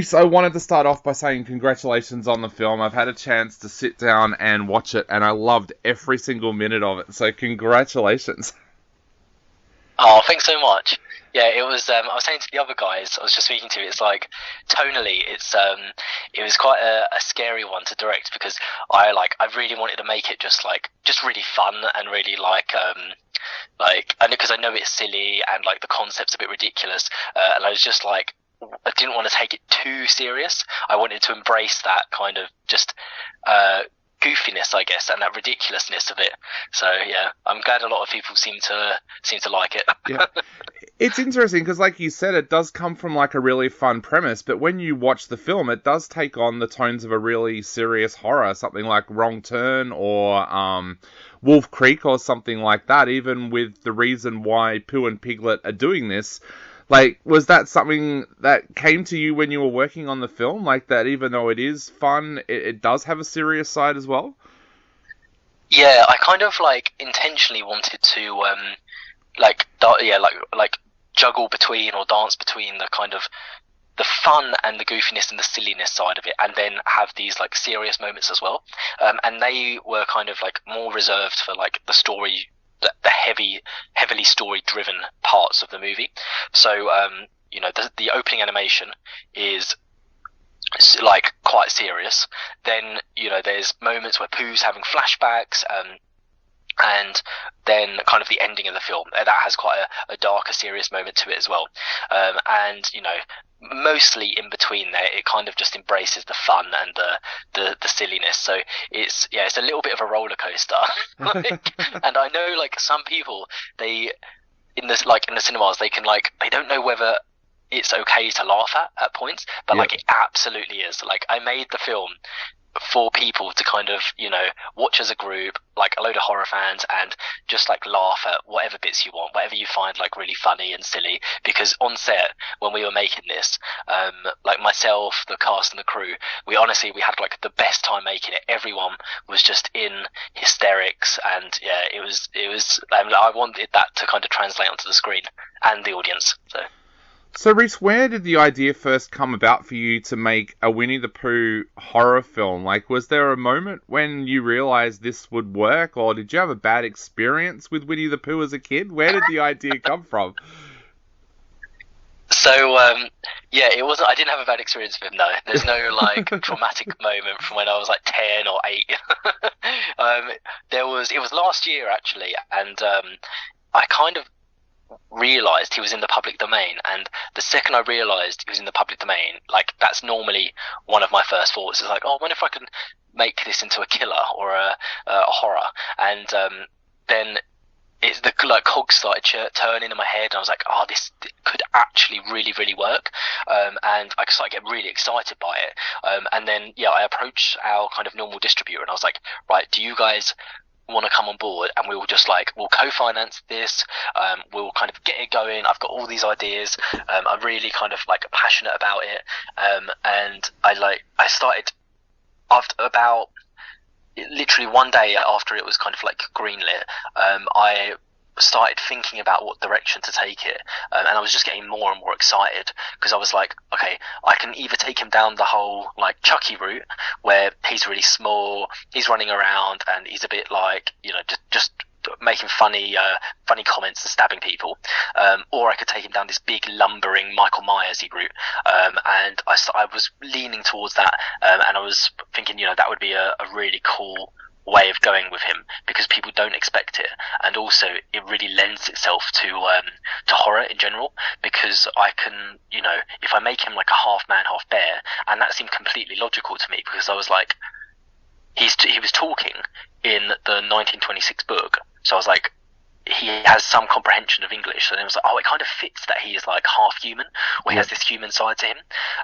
Rhys, I wanted to start off by saying congratulations on the film. I've had a chance to sit down and watch it, and I loved every single minute of it. So congratulations. Oh, thanks so much. Yeah, it was. I was saying to the other guys I was just speaking to, it's like tonally, it was quite a scary one to direct because I really wanted to make it just really fun and really and because I know it's silly and like the concept's a bit ridiculous, and I was just like, I didn't want to take it too serious. I wanted to embrace that kind of just goofiness, I guess, and that ridiculousness of it. So yeah, I'm glad a lot of people seem to like it. Yeah. It's interesting because, like you said, it does come from like a really fun premise, but when you watch the film, it does take on the tones of a really serious horror, something like Wrong Turn or Wolf Creek or something like that. Even with the reason why Pooh and Piglet are doing this. Like, was that something that came to you when you were working on the film? Like, that even though it is fun, it does have a serious side as well? Yeah, I kind of like intentionally wanted to juggle between or dance between the kind of the fun and the goofiness and the silliness side of it, and then have these like serious moments as well. And they were kind of like more reserved for like the story, the heavily story-driven parts of the movie. So, the opening animation is like quite serious. Then, there's moments where Pooh's having flashbacks, and then kind of the ending of the film that has quite a darker, serious moment to it as well. And mostly in between there, it kind of just embraces the fun and the silliness. So it's a little bit of a roller coaster. And I know like some people, in the cinemas, they don't know whether it's okay to laugh at points, but like it absolutely is. Like, I made the film for people to kind of watch as a group, like a load of horror fans, and just like laugh at whatever bits you want, whatever you find like really funny and silly. Because on set, when we were making this, like myself, the cast and the crew, we had like the best time making it. Everyone was just in hysterics, and yeah, it was I wanted that to kind of translate onto the screen and the audience. So, Rhys, where did the idea first come about for you to make a Winnie the Pooh horror film? Like, was there a moment when you realized this would work, or did you have a bad experience with Winnie the Pooh as a kid? Where did the idea come from? So, it wasn't. I didn't have a bad experience with him. No, there's no like traumatic moment from when I was like 10 or 8. It was last year actually, and I kind of realized he was in the public domain, and the second I realized he was in the public domain, like that's normally one of my first thoughts is like, oh, I wonder if I can make this into a killer or a horror. And then it's the like cogs started turning in my head, and I was like, oh, this could actually really, really work. And I started getting really excited by it. And then I approached our kind of normal distributor, and I was like, right, do you guys want to come on board, and we'll co-finance this, we'll kind of get it going. I've got all these ideas, I'm really kind of like passionate about it, and I started after about literally one day after it was kind of like greenlit, I started thinking about what direction to take it, and I was just getting more and more excited because I was like, okay, I can either take him down the whole like Chucky route where he's really small, he's running around, and he's a bit like just making funny comments and stabbing people, or I could take him down this big lumbering Michael Myers-y route, and I was leaning towards that, and I was thinking that would be a really cool way of going with him because people don't expect it, and also it really lends itself to horror in general, because I can if I make him like a half man half bear, and that seemed completely logical to me because I was like, he was talking in the 1926 book, so I was like, he has some comprehension of English, so then it was like, oh, it kind of fits that he is like half human, or he has this human side to him,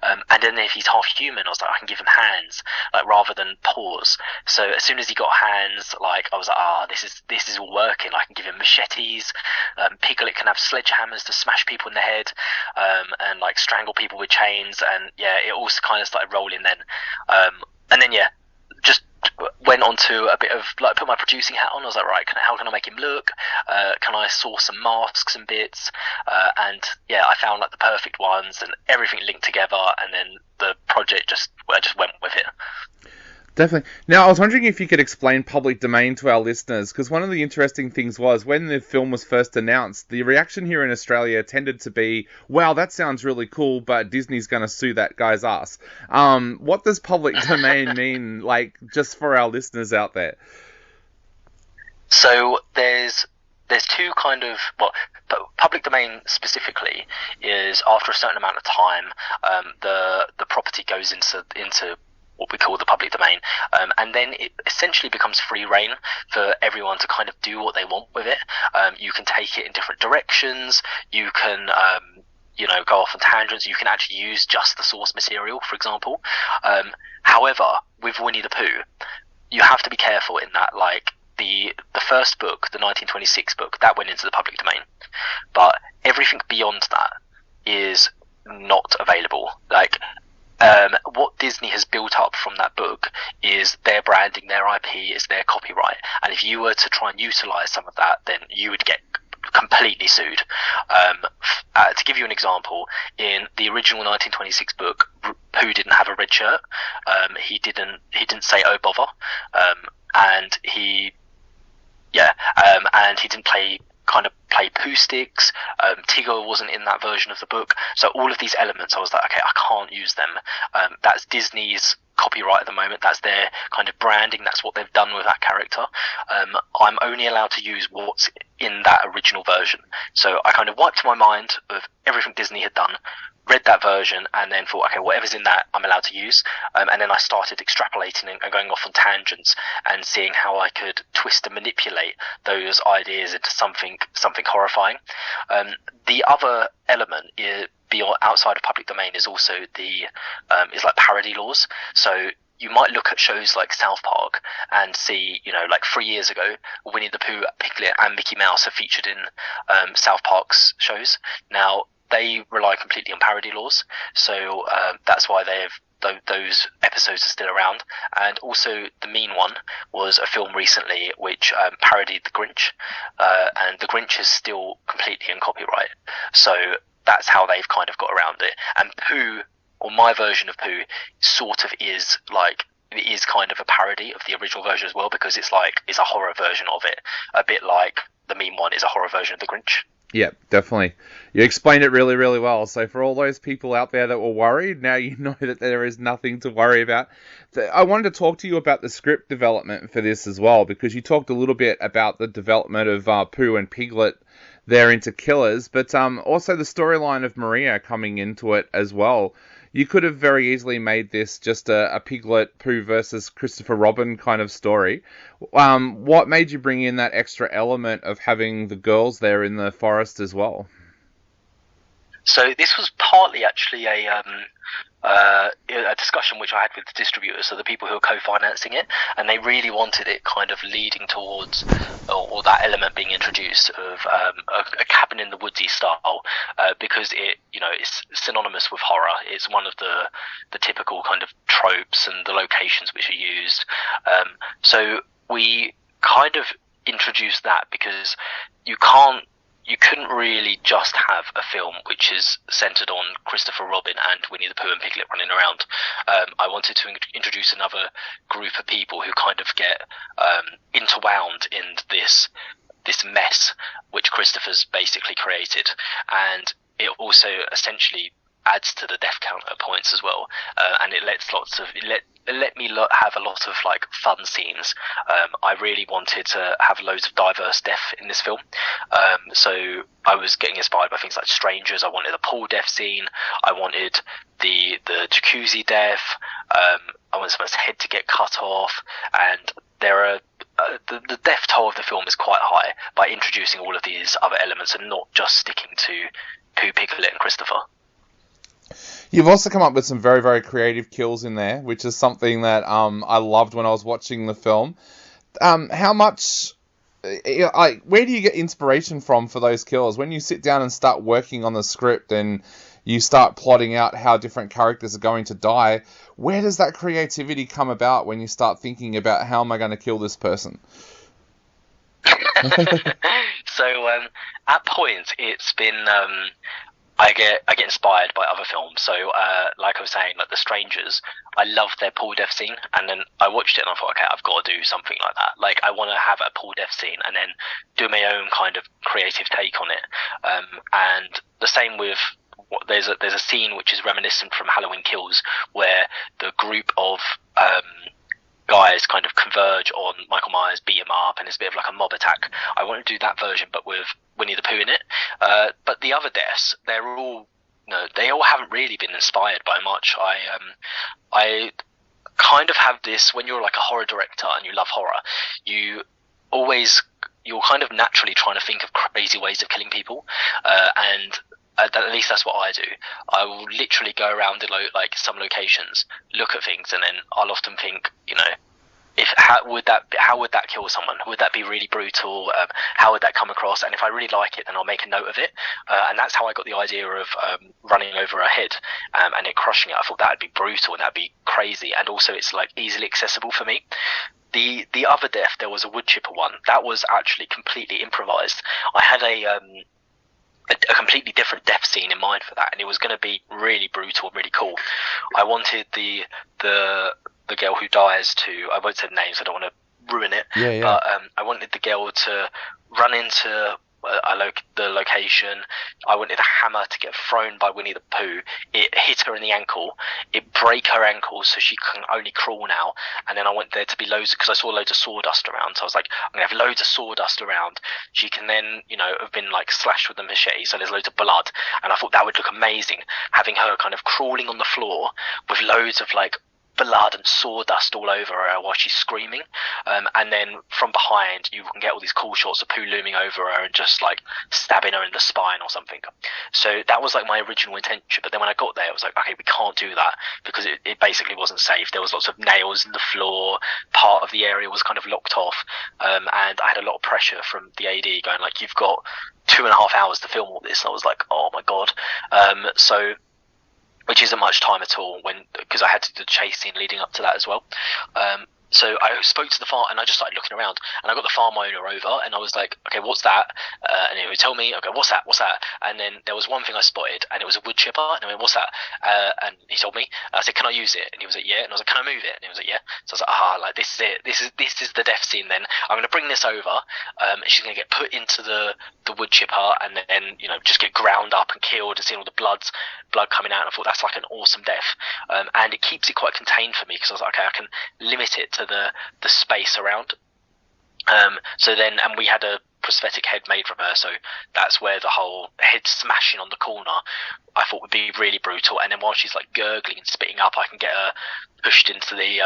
and then if he's half human, I was like, I can give him hands, like rather than paws. So as soon as he got hands, like I was like, this is all working. I can give him machetes, Piglet can have sledgehammers to smash people in the head, and like strangle people with chains, and it all kind of started rolling then, and then just went on to a bit of like put my producing hat on. I was like, right, how can I make him look? Can I source some masks and bits? And yeah, I found like the perfect ones, and everything linked together, and then the project I just went with it. Definitely. Now, I was wondering if you could explain public domain to our listeners, because one of the interesting things was when the film was first announced, the reaction here in Australia tended to be, wow, that sounds really cool, but Disney's going to sue that guy's ass. What does public domain mean, like, just for our listeners out there? So there's two kind of, well, public domain specifically is after a certain amount of time, the property goes into what we call the public domain, and then it essentially becomes free reign for everyone to kind of do what they want with it. You can take it in different directions. You can go off on tangents. You can actually use just the source material, for example. However, with Winnie the Pooh, you have to be careful in that, like, the first book, the 1926 book, that went into the public domain, but everything beyond that is not available. Like, what Disney has built up from that book is their branding, their IP, is their copyright. And if you were to try and utilize some of that, then you would get completely sued. To give you an example, in the original 1926 book, Pooh didn't have a red shirt. He didn't say "oh bother," and he didn't play Pooh sticks. Tigger wasn't in that version of the book. So all of these elements, I was like, okay, I can't use them. That's Disney's copyright at the moment. That's their kind of branding. That's what they've done with that character. I'm only allowed to use what's in that original version. So I kind of wiped my mind of everything Disney had done, read that version, and then thought, okay, whatever's in that, I'm allowed to use. And then I started extrapolating and going off on tangents and seeing how I could twist and manipulate those ideas into something horrifying. The other element is, beyond outside of public domain, is also is like parody laws. So you might look at shows like South Park and see, like 3 years ago, Winnie the Pooh, Piglet, and Mickey Mouse are featured in South Park's shows. Now, they rely completely on parody laws, so that's why those episodes are still around. And also, The Mean One was a film recently which parodied The Grinch, and The Grinch is still completely in copyright. So that's how they've kind of got around it. And Pooh, or my version of Pooh, sort of is kind of a parody of the original version as well, because it's a horror version of it, a bit like The Mean One is a horror version of The Grinch. Yeah, definitely. You explained it really, really well. So for all those people out there that were worried, now you know that there is nothing to worry about. I wanted to talk to you about the script development for this as well, because you talked a little bit about the development of Pooh and Piglet there into killers, but also the storyline of Maria coming into it as well. You could have very easily made this just a Piglet, Pooh versus Christopher Robin kind of story. What made you bring in that extra element of having the girls there in the forest as well? So this was partly actually a discussion which I had with the distributors, so the people who are co-financing it, and they really wanted it kind of leading towards, or that element being introduced of a cabin in the woodsy style, because it's synonymous with horror. It's one of the typical kind of tropes and the locations which are used. So we kind of introduced that because you couldn't really just have a film which is centered on Christopher Robin and Winnie the Pooh and Piglet running around. I wanted to introduce another group of people who kind of get interwound in this mess which Christopher's basically created, and it also essentially adds to the death count at points as well, and it let me have a lot of like fun scenes. I really wanted to have loads of diverse death in this film, so I was getting inspired by things like Strangers. I wanted a pool death scene. I wanted the jacuzzi death. I want someone's head to get cut off, and there are the death toll of the film is quite high by introducing all of these other elements and not just sticking to Pooh, Piglet, and Christopher. You've also come up with some very, very creative kills in there, which is something that I loved when I was watching the film. Where do you get inspiration from for those kills? When you sit down and start working on the script and you start plotting out how different characters are going to die. Where does that creativity come about when you start thinking about how am I going to kill this person? So at points it's been I get inspired by other films. So like I was saying, like The Strangers, I love their pool death scene, and then I watched it and I thought, okay, I've got to do something like that. Like I want to have a pool death scene and then do my own kind of creative take on it. And the same with there's a scene which is reminiscent from Halloween Kills, where the group of guys kind of converge on Michael Myers, beat him up, and it's a bit of like a mob attack. I want to do that version, but with Winnie the Pooh in it. But the other deaths, they're all, they all haven't really been inspired by much. I kind of have this, when you're like a horror director and you love horror, you're kind of naturally trying to think of crazy ways of killing people, and at least that's what I do. I will literally go around to like some locations, look at things, and then I'll often think, how would that kill someone? Would that be really brutal? How would that come across? And if I really like it, then I'll make a note of it. And that's how I got the idea of running over her head and it crushing it. I thought that'd be brutal and that'd be crazy, and also it's like easily accessible for me. The other death, there was a wood chipper one that was actually completely improvised. I had a completely different death scene in mind for that, and it was going to be really brutal and really cool. I wanted the girl who dies to, I won't say the names, I don't want to ruin it, but I wanted the girl to run into the location. I wanted a hammer to get thrown by Winnie the Pooh. It hit her in the ankle. It break her ankle so she can only crawl now. And then I want there to be loads, because I saw loads of sawdust around. So I was like, I'm going to have loads of sawdust around. She can then, have been like slashed with a machete. So there's loads of blood. And I thought that would look amazing, having her kind of crawling on the floor with loads of like blood and sawdust all over her while she's screaming, and then from behind you can get all these cool shots of Pooh looming over her and just like stabbing her in the spine or something. So that was like my original intention, but then when I got there, I was like, okay, we can't do that because it basically wasn't safe. There was lots of nails in the floor, part of the area was kind of locked off, and I had a lot of pressure from the AD going like, you've got 2.5 hours to film all this, and I was like, oh my god. Which isn't much time at all, because I had to do the chase scene leading up to that as well. So I spoke to the farm, and I just started looking around, and I got the farm owner over, and I was like, okay, what's that? And he would tell me, okay, what's that? And then there was one thing I spotted, and it was a wood chipper, and I went, what's that? And he told me, I said, can I use it? And he was like, yeah. And I was like, can I move it? And he was like, yeah. So I was like, this is it. This is the death scene then. I'm going to bring this over, and she's going to get put into the wood chipper, and then, just get ground up and killed, and seeing all the blood coming out. And I thought that's like an awesome death. And it keeps it quite contained for me, because I was like, okay, I can limit it to the space around. So then, and we had a prosthetic head made from her, so that's where the whole head smashing on the corner I thought would be really brutal. And then while she's like gurgling and spitting up, I can get her pushed into the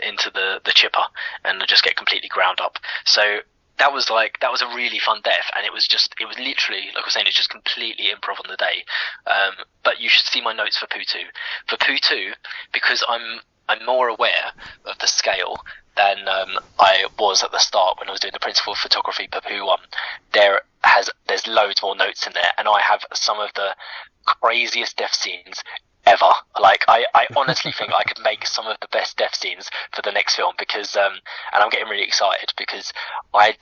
into the chipper and just get completely ground up. So that was a really fun death, and it was literally, like I was saying, it's just completely improv on the day. But you should see my notes for Pooh 2. For Pooh 2, because I'm more aware of the scale than I was at the start when I was doing the principal photography for Pooh 1. There's loads more notes in there, and I have some of the craziest death scenes ever. Like I honestly think I could make some of the best death scenes for the next film, because and I'm getting really excited because I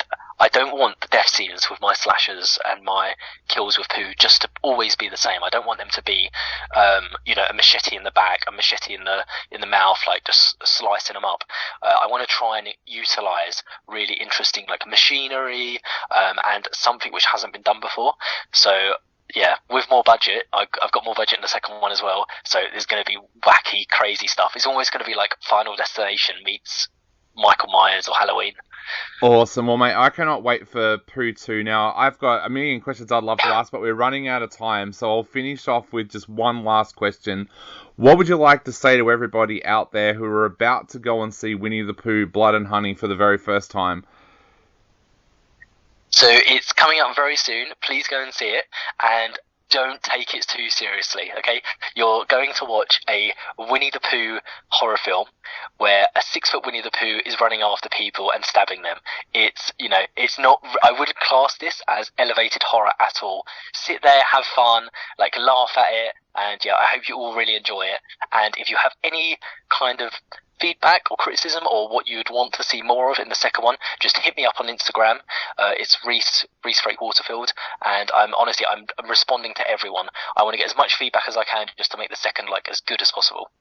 don't want the death scenes with my slashers and my kills with Pooh just to always be the same. I don't want them to be a machete in the back, a machete in the mouth, like just slicing them up. I want to try and utilize really interesting like machinery and something which hasn't been done before. So yeah, with more budget, I've got more budget in the second one as well, so there's going to be wacky, crazy stuff. It's almost going to be like Final Destination meets Michael Myers or Halloween. Awesome. Well, mate, I cannot wait for Pooh 2. Now, I've got a million questions I'd love to ask, but we're running out of time, so I'll finish off with just one last question. What would you like to say to everybody out there who are about to go and see Winnie the Pooh, Blood and Honey for the very first time? So it's coming up very soon. Please go and see it. And don't take it too seriously, okay? You're going to watch a Winnie the Pooh horror film where a 6-foot Winnie the Pooh is running after people and stabbing them. It's, you know, it's not, I wouldn't class this as elevated horror at all. Sit there, have fun, like laugh at it, and yeah, I hope you all really enjoy it. And if you have any kind of feedback or criticism or what you would want to see more of in the second one, just hit me up on Instagram. It's Rhys Frake-Waterfield, and I'm responding to everyone. I want to get as much feedback as I can just to make the second like as good as possible.